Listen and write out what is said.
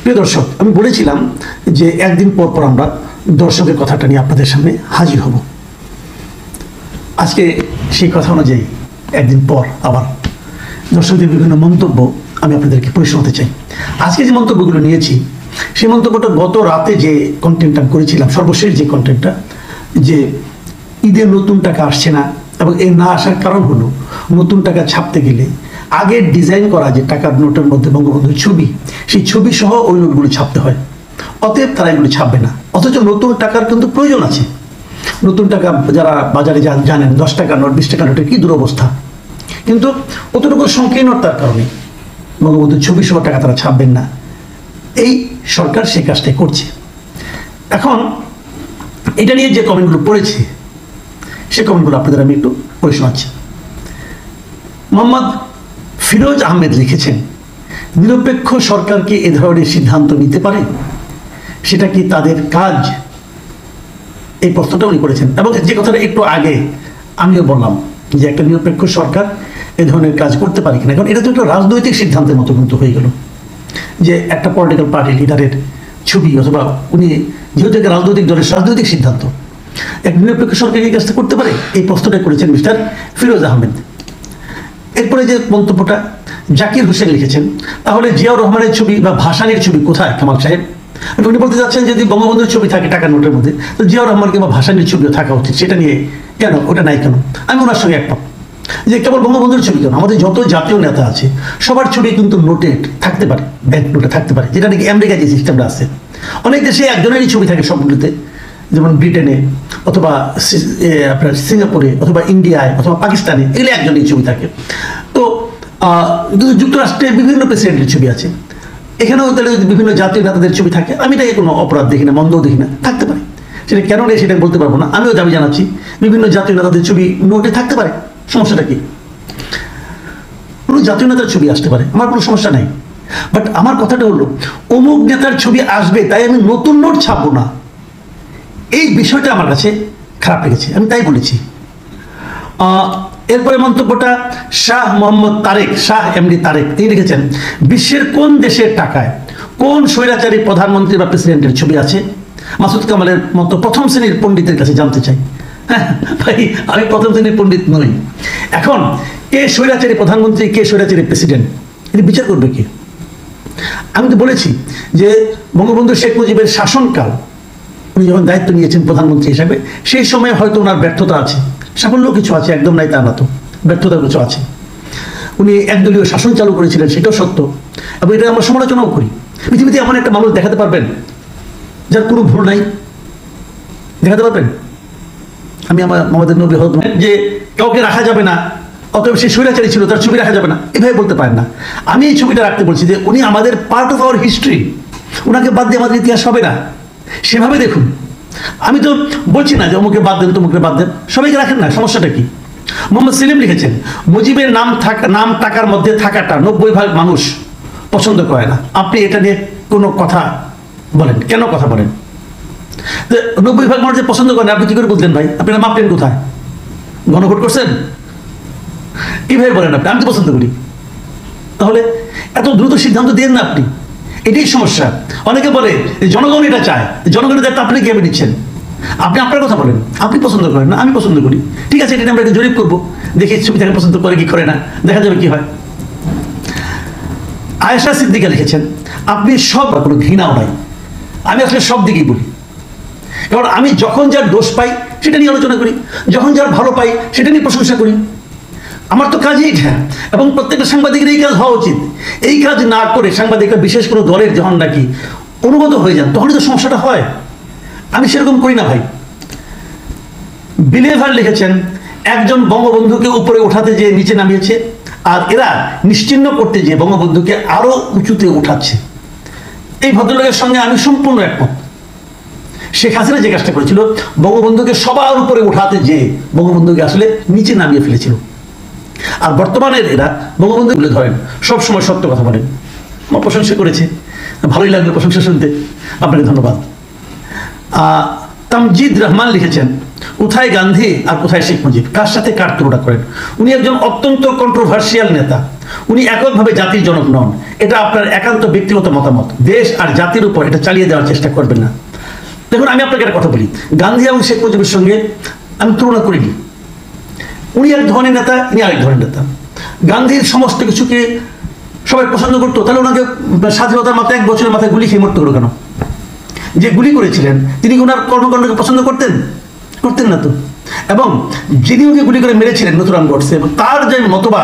প্রিয় দর্শক, আমি বলেছিলাম যে একদিন পর পর আমরা দর্শকের কথাটা নিয়ে আপনাদের সামনে হাজির হব। আজকে সেই কথা অনুযায়ী একদিন পর আবার দর্শকদের বিভিন্ন মন্তব্য আমি আপনাদেরকে পড়ে শোনাতে চাই। আজকে যে মন্তব্যগুলো নিয়েছি সেই মন্তব্যটা গত রাতে যে কন্টেন্টটা করেছিলাম, সর্বশেষ যে কন্টেন্টটা, যে ঈদের নতুন টাকা আসছে না এবং এই না আসার কারণ হলো নতুন টাকা ছাপতে গেলে আগের ডিজাইন করা যে টাকার নোটের মধ্যে বঙ্গবন্ধুর ছবি, সেই ছবি সহ ওই নোটগুলো ছাপতে হয়। অতএব তারা এগুলো ছাপবে না। অথচ নতুন টাকার কিন্তু প্রয়োজন আছে। নতুন টাকা যারা বাজারে জানেন 10 টাকা নোট 20 টাকা নোটের কী দুরবস্থা, কিন্তু অতটুকু সংকীর্ণতার কারণে বঙ্গবন্ধুর ছবি সহ টাকা তারা ছাপবেন না। এই সরকার সেই কাজটাই করছে। এখন এটা নিয়ে যে কমেন্টগুলো পড়েছে সেই কমেন্টগুলো আপনাদের আমি একটু পড়ে শোনাচ্ছি। মোহাম্মদ ফিরোজ আহমেদ লিখেছেন, নিরপেক্ষ সরকার কি এ ধরনের সিদ্ধান্ত নিতে পারে? সেটা কি তাদের কাজ? এই প্রশ্নটা উনি করেছেন। এবং যে কথাটা একটু আগে আমিও বললাম যে একটা নিরপেক্ষ সরকার এ ধরনের কাজ করতে পারে কিনা, কারণ এটা তো একটা রাজনৈতিক সিদ্ধান্তের মতো কিন্তু হয়ে গেল যে একটা পলিটিক্যাল পার্টি লিডারের ছবি, অথবা উনি যেহেতু একটা রাজনৈতিক দলের রাজনৈতিক সিদ্ধান্ত, এক নিরপেক্ষ সরকার এই কাজটা করতে পারে, এই প্রশ্নটা করেছেন মিস্টার ফিরোজ আহমেদ। এরপরে যে মন্তব্যটা জাকির হোসেন লিখেছেন, তাহলে জিয়াউর রহমানের ছবি বা ভাসানীর ছবি কোথায় কামাল সাহেব? উনি বলতে চাচ্ছেন যদি বঙ্গবন্ধুর ছবি থাকে টাকার নোটের মধ্যে, তো জিয়াউর রহমান কিংবা ভাসানীর ছবিও থাকা উচিত। সেটা নিয়ে কেন ওটা নাই কেন? আমি ওনার সঙ্গে একমত যে কেবল বঙ্গবন্ধুর ছবি কেন, আমাদের যত জাতীয় নেতা আছে সবার ছবি কিন্তু নোটে থাকতে পারে, ব্যাংক নোটে থাকতে পারে, যেটা নাকি আমেরিকায় যে সিস্টেমটা আছে। অনেক দেশে একজনেরই ছবি থাকে সবগুলোতে, যেমন ব্রিটেনে অথবা আপনার সিঙ্গাপুরে অথবা ইন্ডিয়ায় অথবা পাকিস্তানে, এগুলো একজনের ছবি থাকে। তো যুক্তরাষ্ট্রে বিভিন্ন প্রেসিডেন্টের ছবি আছে, এখানেও তাহলে যদি বিভিন্ন জাতীয় নেতাদের ছবি থাকে, আমি এটাকে কোনো অপরাধ দেখি না, মন্দও দেখি না, থাকতে পারে। সেটা কেন নেই সেটা বলতে পারবো না, আমিও দাবি জানাচ্ছি বিভিন্ন জাতীয় নেতাদের ছবি নোটে থাকতে পারে, সমস্যাটা কি? কোনো জাতীয় নেতার ছবি আসতে পারে, আমার কোনো সমস্যা নাই। বাট আমার কথাটা হলো অমুক নেতার ছবি আসবে তাই আমি নতুন নোট ছাপবো না, এই বিষয়টা আমার কাছে খারাপ লেগেছে, আমি তাই বলেছি। এরপরে মন্তব্যটা শাহ মোহাম্মদ তারেক, শাহ এমডি তারেক, তিনি লিখেছেন, বিশ্বের কোন দেশের টাকায় কোন স্বৈরাচারী প্রধানমন্ত্রী বা প্রেসিডেন্টের ছবি আছে? মাসুদ কামালের মতো প্রথম শ্রেণীর পণ্ডিতের কাছে জানতে চাই। হ্যাঁ ভাই, আমি প্রথম শ্রেণীর পণ্ডিত নই। এখন কে স্বৈরাচারী প্রধানমন্ত্রী, কে স্বৈরাচারী প্রেসিডেন্ট, এটি বিচার করবে কি? আমি তো বলেছি যে বঙ্গবন্ধু শেখ মুজিবের শাসনকাল, উনি যখন দায়িত্ব নিয়েছেন প্রধানমন্ত্রী হিসাবে, সেই সময় হয়তো ওনার ব্যর্থতা আছে, সাফল্য কিছু আছে, একদম নাই তা না, তো ব্যর্থতা কিছু আছে। উনি একদলীয় শাসন চালু করেছিলেন, সেটাও সত্য, এবং এটা আমরা সমালোচনাও করি। পৃথিবীতে এমন একটা মানুষ দেখাতে পারবেন যার কোনো ভুল নাই? দেখাতে পারবেন? আমি আমাদের নবী হযরত যে কাউকে রাখা যাবে না, অতএব সে স্বৈরাচারী ছিল, তার ছবি রাখা যাবে না, এভাবে বলতে পারেন না। আমি এই ছবিটা রাখতে বলছি যে উনি আমাদের পার্ট অফ আওয়ার হিস্ট্রি, ওনাকে বাদ দিয়ে আমাদের ইতিহাস হবে না, সেভাবে দেখুন। আমি তো বলছি না যে অমুকে বাদ দেন তমুকে বাদ দেন, সবাইকে রাখেন না, সমস্যাটা কি? মোহাম্মদ সেলিম লিখেছেন, মুজিবের নাম টাকার মধ্যে থাকাটা 90% মানুষ পছন্দ করে না। আপনি এটা নিয়ে কোনো কথা বলেন, কেন কথা বলেন? 90% মানুষ যে পছন্দ করেন, আপনি কি করে বুঝলেন ভাই? আপনারা মাপলেন কোথায়? গণভোট করছেন? কিভাবে বলেন আপনি আমি তো পছন্দ করি? তাহলে এত দ্রুত সিদ্ধান্ত দেন না আপনি, এটাই সমস্যা। অনেকে বলে জনগণ এটা চায়, জনগণের দায়িত্ব আপনি কিভাবে নিচ্ছেন? আপনি আপনার কথা বলেন, আপনি পছন্দ করেন না, আমি পছন্দ করি, ঠিক আছে, এটা আমরা একটা জরিপ করবো, দেখি ছবি থেকে পছন্দ করে কি করে না, দেখা যাবে কি হয়। আয়েশা সিদ্দিকা লিখেছেন, আপনি সব, কোনো ঘৃণাও নাই, আমি আসলে সব দিকেই বলি, কারণ আমি যখন যার দোষ পাই সেটা নিয়ে আলোচনা করি, যখন যার ভালো পাই সেটা নিয়ে প্রশংসা করি। আমার তো কাজই এটা, এবং প্রত্যেকটা সাংবাদিকের এই কাজ হওয়া উচিত। এই কাজ না করে সাংবাদিকরা বিশেষ কোনো দলের যখন নাকি অনুগত হয়ে যান, তখনই তো সমস্যাটা হয়। আমি সেরকম করি না ভাই। বিলেভার লিখেছেন, একজন বঙ্গবন্ধুকে উপরে ওঠাতে যেয়ে নিচে নামিয়েছে, আর এরা নিশ্চিহ্ন করতে যেয়ে বঙ্গবন্ধুকে আরো উঁচুতে উঠাচ্ছে। এই ভদ্রলোকের সঙ্গে আমি সম্পূর্ণ একমত। শেখ হাসিনা যে কাজটা করেছিল, বঙ্গবন্ধুকে সবার উপরে উঠাতে যেয়ে বঙ্গবন্ধুকে আসলে নিচে নামিয়ে ফেলেছিল। আর বর্তমানের এরা বঙ্গবন্ধু বলে ধরেন, সবসময় সত্য কথা বলেন। আমার প্রশংসা করেছে, ভালোই লাগলো প্রশংসা শুনতে, আপনাকে ধন্যবাদ। তামজিদ রহমান লিখেছেন, কোথায় গান্ধী আর কোথায় শেখ মুজিব, কার সাথে কার তুলনা করেন? উনি একজন অত্যন্ত কন্ট্রোভার্সিয়াল নেতা, উনি এককভাবে জাতির জনক নন, এটা আপনার একান্ত ব্যক্তিগত মতামত। দেশ আর জাতির উপর এটা চালিয়ে দেওয়ার চেষ্টা করবেন না। দেখুন, আমি আপনাকে একটা কথা বলি, গান্ধী এবং শেখ মুজিবের সঙ্গে আমি তুলনা করিনি। উনি এক ধরনের নেতা, ইনি আরেক ধরনের নেতা। গান্ধীর সমস্ত কিছুকে সবাই পছন্দ করতো, তাহলে ওনাকে স্বাধীনতার মাথায় 1 বছরের মাথায় গুলি খেয়ে মরতে হলো কেন? যে গুলি করেছিলেন তিনি ওনার কর্মকাণ্ডকে পছন্দ করতেন? করতেন না তো। এবং যিনি ওকে গুলি করে মেরেছিলেন নথুরাম গডসে, এবং তার যে মতবাদ